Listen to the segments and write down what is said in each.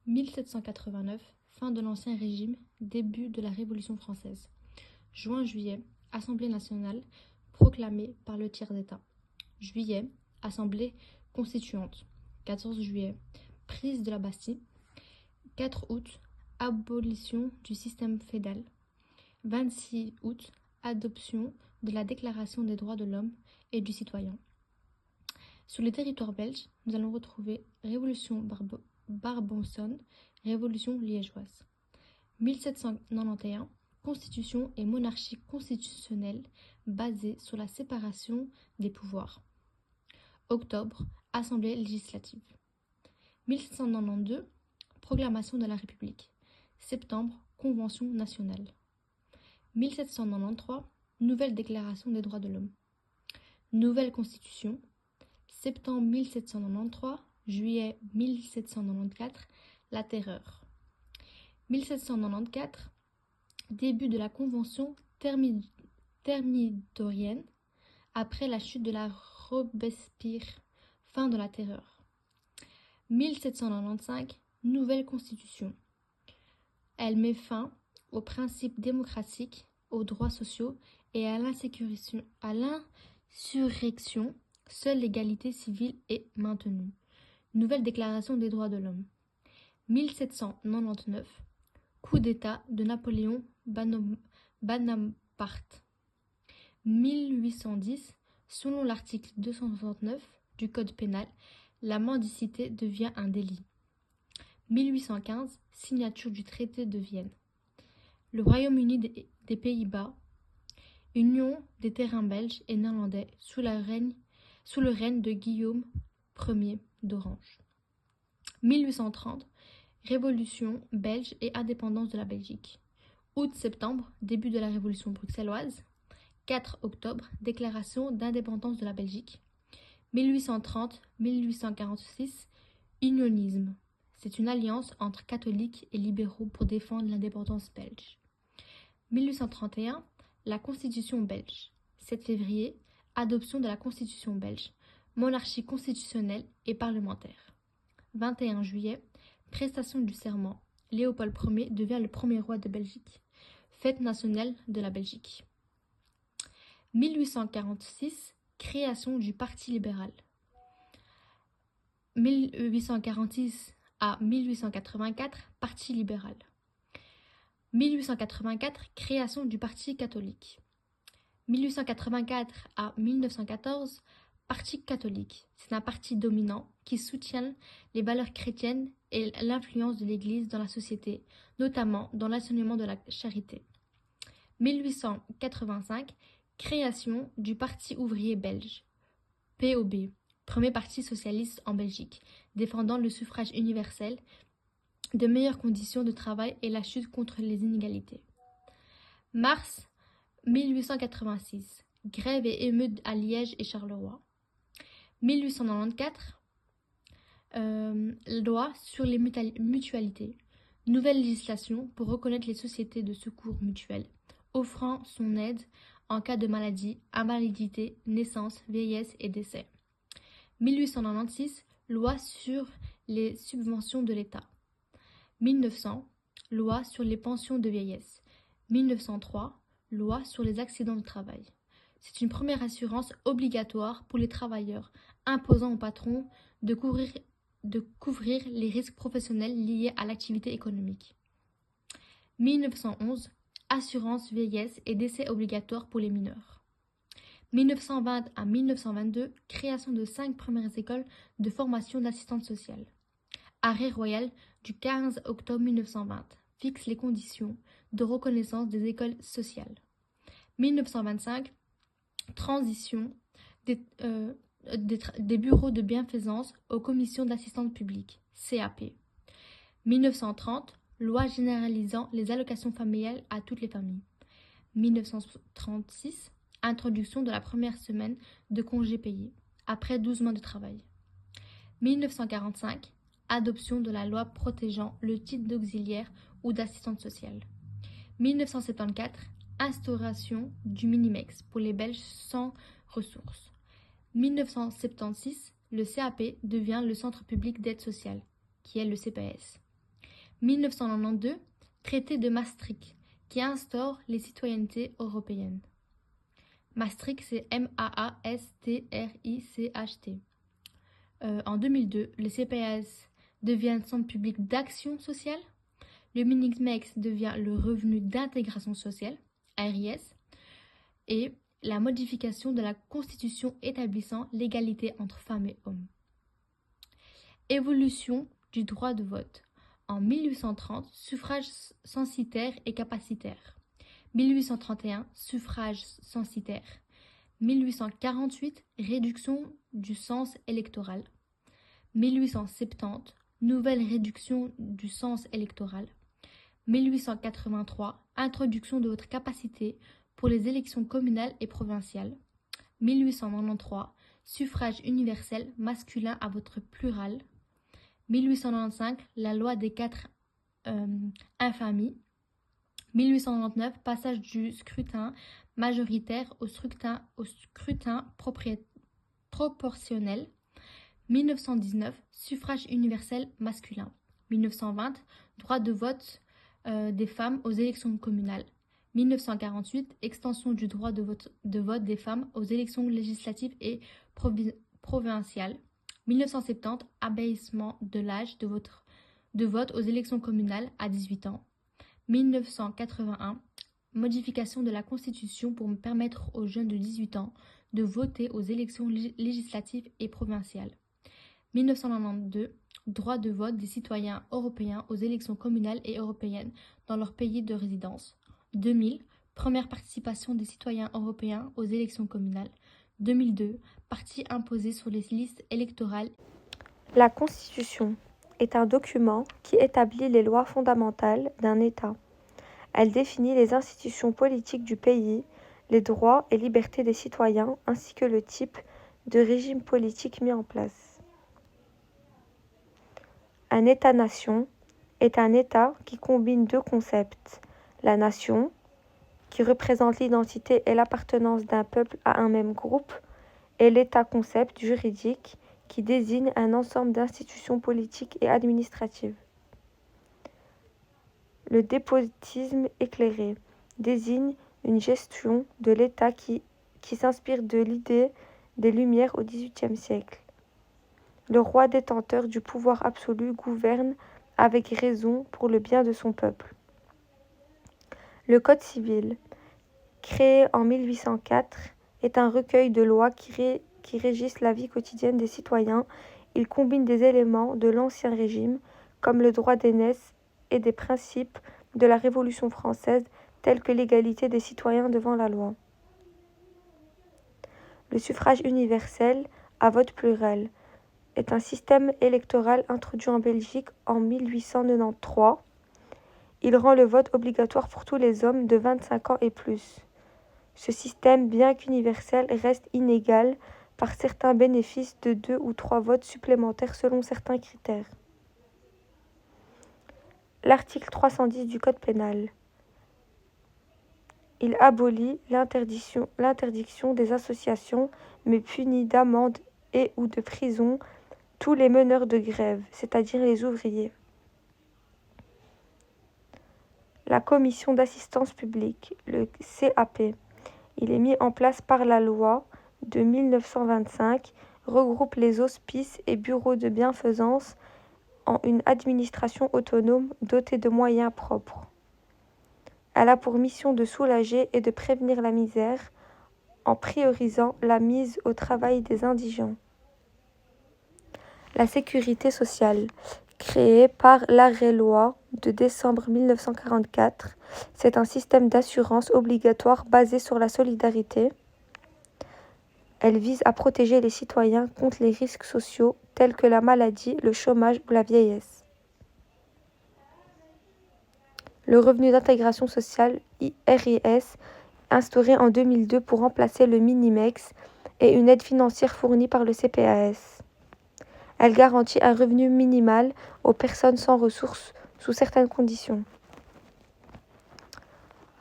1789, fin de l'Ancien Régime, début de la Révolution française. Juin-juillet, Assemblée nationale, proclamée par le tiers d'État. Juillet, Assemblée constituante. 14 juillet, prise de la Bastille. 4 août, abolition du système féodal. 26 août, adoption de la Déclaration des droits de l'homme et du citoyen. Sur les territoires belges, nous allons retrouver Révolution Barbonçonne, Révolution liégeoise. 1791, Constitution et monarchie constitutionnelle basée sur la séparation des pouvoirs. Octobre, Assemblée législative. 1792, Proclamation de la République. Septembre, Convention nationale. 1793, Nouvelle Déclaration des droits de l'homme. Nouvelle Constitution. Septembre 1793, juillet 1794, la Terreur. 1794, début de la Convention thermidorienne, après la chute de la Robespierre, fin de la Terreur. 1795, nouvelle Constitution. Elle met fin aux principes démocratiques, aux droits sociaux et à l'insurrection. Seule l'égalité civile est maintenue. Nouvelle Déclaration des droits de l'homme. 1799. Coup d'État de Napoléon Bonaparte. 1810. Selon l'article 269 du Code pénal, la mendicité devient un délit. 1815. Signature du traité de Vienne. Le Royaume-Uni des Pays-Bas. Union des terrains belges et néerlandais sous le règne de Guillaume Ier d'Orange. 1830, Révolution belge et indépendance de la Belgique. Août-septembre, début de la Révolution bruxelloise. 4 octobre, déclaration d'indépendance de la Belgique. 1830-1846, unionisme. C'est une alliance entre catholiques et libéraux pour défendre l'indépendance belge. 1831, la Constitution belge. 7 février, adoption de la Constitution belge, monarchie constitutionnelle et parlementaire. 21 juillet, prestation du serment. Léopold Ier devient le premier roi de Belgique. Fête nationale de la Belgique. 1846, création du Parti libéral. 1846 à 1884, Parti libéral. 1884, création du Parti catholique. 1884 à 1914, Parti catholique. C'est un parti dominant qui soutient les valeurs chrétiennes et l'influence de l'Église dans la société, notamment dans l'enseignement de la charité. 1885, création du Parti ouvrier belge, POB, premier parti socialiste en Belgique, défendant le suffrage universel, de meilleures conditions de travail et la lutte contre les inégalités. Mars 1886, grève et émeutes à Liège et Charleroi. 1894, loi sur les mutualités. Nouvelle législation pour reconnaître les sociétés de secours mutuels, offrant son aide en cas de maladie, invalidité, naissance, vieillesse et décès. 1896, loi sur les subventions de l'État. 1900, loi sur les pensions de vieillesse. 1903, loi sur les accidents de travail. C'est une première assurance obligatoire pour les travailleurs, imposant aux patrons de couvrir les risques professionnels liés à l'activité économique. 1911, assurance vieillesse et décès obligatoire pour les mineurs. 1920 à 1922, création de 5 premières écoles de formation d'assistante sociale. Arrêt royal du 15 octobre 1920 fixe les conditions de reconnaissance des écoles sociales. 1925, transition des bureaux de bienfaisance aux commissions d'assistance publique, CAP. 1930, loi généralisant les allocations familiales à toutes les familles. 1936, introduction de la première semaine de congés payés, après 12 mois de travail. 1945, adoption de la loi protégeant le titre d'auxiliaire ou d'assistante sociale. 1974, instauration du Minimex pour les Belges sans ressources. 1976, le CAP devient le Centre public d'aide sociale, qui est le CPS. 1992, traité de Maastricht, qui instaure les citoyennetés européennes. Maastricht, c'est Maastricht. En 2002, le CPAS devient Centre public d'action sociale. Le Minimex devient le revenu d'intégration sociale, RIS. Et la modification de la Constitution établissant l'égalité entre femmes et hommes. Évolution du droit de vote. En 1830, suffrage censitaire et capacitaire. 1831, suffrage censitaire. 1848, réduction du sens électoral. 1870, nouvelle réduction du sens électoral. 1883, introduction de votre capacité pour les élections communales et provinciales. 1893, suffrage universel masculin à vote plural. 1895, la loi des 4 infamies. 1899, passage du scrutin majoritaire au scrutin proportionnel. 1919, suffrage universel masculin. 1920, droit de vote des femmes aux élections communales. 1948, extension du droit de vote des femmes aux élections législatives et provinciales. 1970, abaissement de l'âge de vote aux élections communales à 18 ans. 1981, modification de la Constitution pour permettre aux jeunes de 18 ans de voter aux élections législatives et provinciales. 1992, droit de vote des citoyens européens aux élections communales et européennes dans leur pays de résidence. 2000, première participation des citoyens européens aux élections communales. 2002, parti imposé sur les listes électorales. La Constitution est un document qui établit les lois fondamentales d'un État. Elle définit les institutions politiques du pays, les droits et libertés des citoyens ainsi que le type de régime politique mis en place. Un État-nation est un État qui combine deux concepts, la nation, qui représente l'identité et l'appartenance d'un peuple à un même groupe, et l'État-concept juridique, qui désigne un ensemble d'institutions politiques et administratives. Le despotisme éclairé désigne une gestion de l'État qui s'inspire de l'idée des Lumières au XVIIIe siècle. Le roi détenteur du pouvoir absolu gouverne avec raison pour le bien de son peuple. Le Code civil, créé en 1804, est un recueil de lois qui régissent la vie quotidienne des citoyens. Il combine des éléments de l'Ancien Régime, comme le droit d'aînesse et des principes de la Révolution française, tels que l'égalité des citoyens devant la loi. Le suffrage universel à vote pluriel est un système électoral introduit en Belgique en 1893. Il rend le vote obligatoire pour tous les hommes de 25 ans et plus. Ce système, bien qu'universel, reste inégal par certains bénéfices de 2 ou 3 votes supplémentaires selon certains critères. L'article 310 du Code pénal. Il abolit l'interdiction des associations, mais punit d'amende et ou de prison tous les meneurs de grève, c'est-à-dire les ouvriers. La Commission d'assistance publique, le CAP, il est mis en place par la loi de 1925, regroupe les hospices et bureaux de bienfaisance en une administration autonome dotée de moyens propres. Elle a pour mission de soulager et de prévenir la misère en priorisant la mise au travail des indigents. La sécurité sociale, créée par l'arrêt-loi de décembre 1944, c'est un système d'assurance obligatoire basé sur la solidarité. Elle vise à protéger les citoyens contre les risques sociaux tels que la maladie, le chômage ou la vieillesse. Le revenu d'intégration sociale, RIS, instauré en 2002 pour remplacer le Minimex, est une aide financière fournie par le CPAS. Elle garantit un revenu minimal aux personnes sans ressources sous certaines conditions.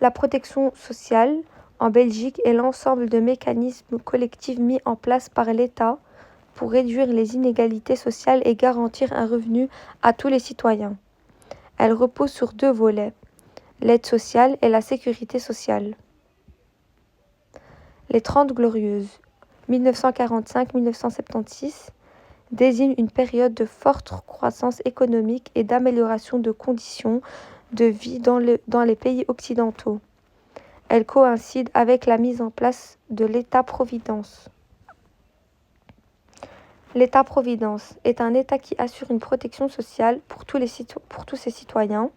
La protection sociale en Belgique est l'ensemble de mécanismes collectifs mis en place par l'État pour réduire les inégalités sociales et garantir un revenu à tous les citoyens. Elle repose sur 2 volets, l'aide sociale et la sécurité sociale. Les 30 Glorieuses, 1945-1976, désignent une période de forte croissance économique et d'amélioration de conditions de vie dans les pays occidentaux. Elle coïncide avec la mise en place de l'État-providence. L'État-providence est un État qui assure une protection sociale pour tous ses citoyens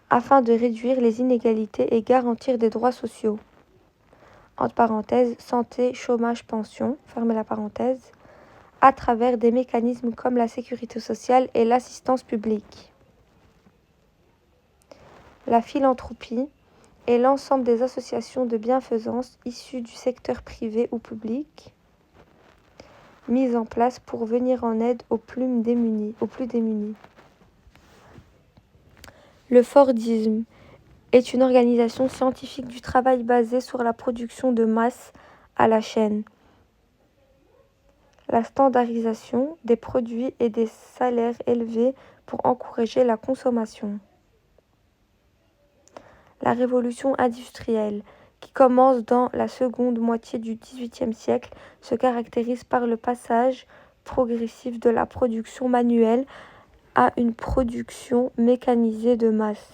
afin de réduire les inégalités et garantir des droits sociaux. Entre parenthèses, santé, chômage, pension, fermez la parenthèse, à travers des mécanismes comme la sécurité sociale et l'assistance publique. La philanthropie est l'ensemble des associations de bienfaisance issues du secteur privé ou public, mises en place pour venir en aide aux plus démunis. Le Fordisme est une organisation scientifique du travail basée sur la production de masse à la chaîne, la standardisation des produits et des salaires élevés pour encourager la consommation. La révolution industrielle, qui commence dans la seconde moitié du XVIIIe siècle, se caractérise par le passage progressif de la production manuelle à une production mécanisée de masse.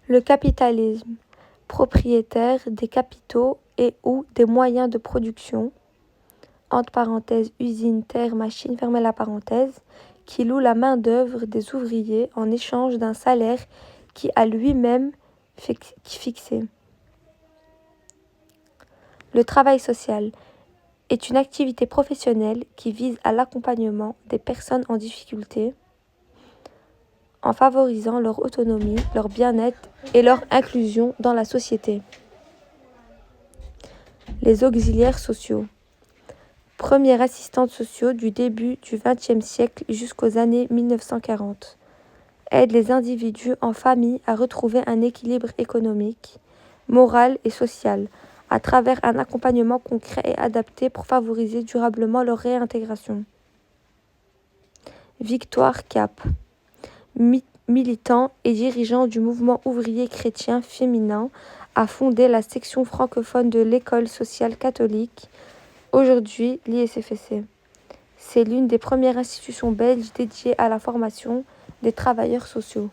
Le capitalisme, propriétaire des capitaux et ou des moyens de production, entre parenthèses usines, terres, machines, fermez la parenthèse, qui loue la main-d'œuvre des ouvriers en échange d'un salaire qui a lui-même fixé. Le travail social est une activité professionnelle qui vise à l'accompagnement des personnes en difficulté en favorisant leur autonomie, leur bien-être et leur inclusion dans la société. Les auxiliaires sociaux. Premiers assistants sociaux du début du XXe siècle jusqu'aux années 1940. Aident les individus en famille à retrouver un équilibre économique, moral et social, à travers un accompagnement concret et adapté pour favoriser durablement leur réintégration. Victoire Cap, militant et dirigeant du mouvement ouvrier chrétien féminin, a fondé la section francophone de l'École sociale catholique, aujourd'hui l'ISFC. C'est l'une des premières institutions belges dédiées à la formation des travailleurs sociaux.